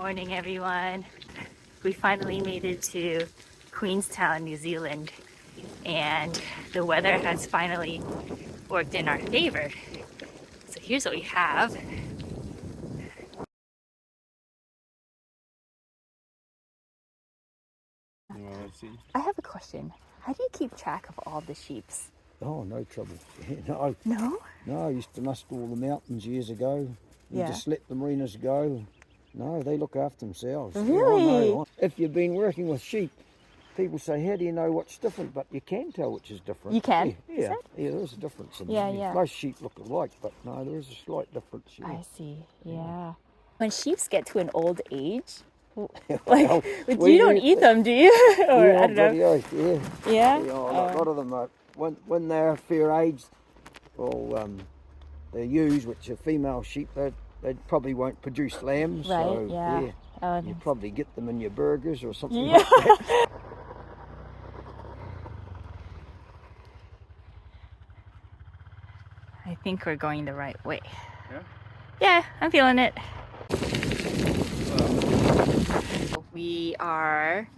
Morning, everyone. We finally made it to Queenstown, New Zealand, and the weather has finally worked in our favor. So here's what we have. I have a question. How do you keep track of all the sheeps? Oh, no trouble. No? No, I used to muster all the mountains years ago. You just let the mariners go. No, they look after themselves. Really? Oh, no. If you've been working with sheep, people say, how do you know what's different? But you can tell which is different. You can? Yeah, there's a difference. Yeah. Most sheep look alike, but no, there is a slight difference. Yeah. I see, yeah. When sheep get to an old age, Well, you don't eat them, do you? Or yeah, I don't know. Yeah, Yeah? a lot of them are, when they're fair age, well, the ewes, which are female sheep, they probably won't produce lambs. Right, so, yeah. You probably get them in your burgers or something Yeah. like that. I think we're going the right way. Yeah? Yeah, I'm feeling it. We are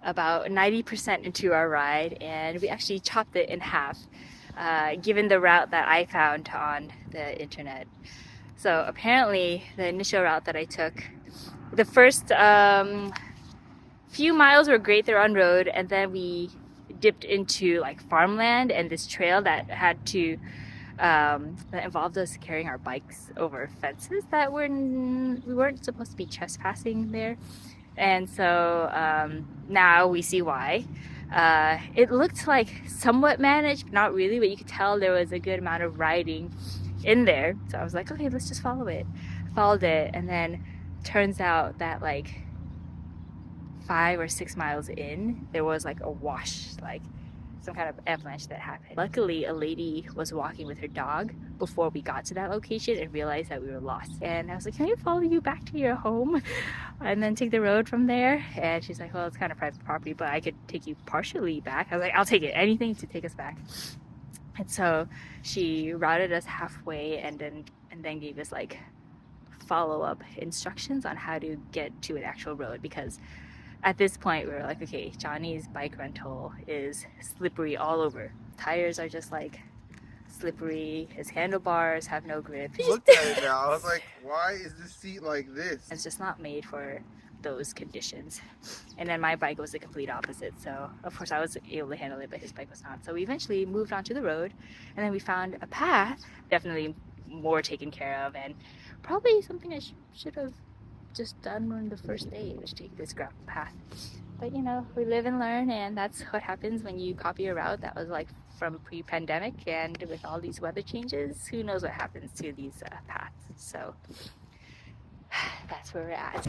about 90% into our ride, and we actually chopped it in half, given the route that I found on the internet. So apparently the initial route that I took, the first few miles were great, they're on road, and then we dipped into like farmland and this trail that had to that involved us carrying our bikes over fences that we weren't supposed to be trespassing there. And so now we see why. It looked like somewhat managed, but not really, but you could tell there was a good amount of riding in there. So I was like, okay, let's just follow it. I followed it, and then turns out that like 5 or 6 miles in, there was like a wash, like some kind of avalanche that happened. Luckily, a lady was walking with her dog before we got to that location and realized that we were lost. And I was like, can I follow you back to your home and then take the road from there? And she's like, well, it's kind of private property, but I could take you partially back. I was like, I'll take it, anything to take us back. And so she routed us halfway and then gave us like follow-up instructions on how to get to an actual road, because at this point we were like, okay, Johnny's bike rental is slippery all over. Tires are just like slippery, his handlebars have no grip. I looked at it now, I was like, why is this seat like this? It's just not made for those conditions. And then my bike was the complete opposite, so of course I was able to handle it, but his bike was not. So we eventually moved onto the road, and then we found a path, definitely more taken care of, and probably something I should have just done on the first day, which take this gravel path. But you know, we live and learn, and that's what happens when you copy a route that was like from pre-pandemic, and with all these weather changes, who knows what happens to these paths. So that's where we're at.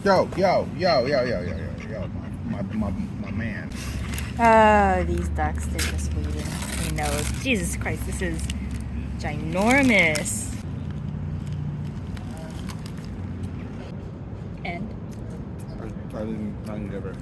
Yo, my man. Oh, these ducks, they're just waiting. He knows. Jesus Christ, this is ginormous. And? I didn't give her.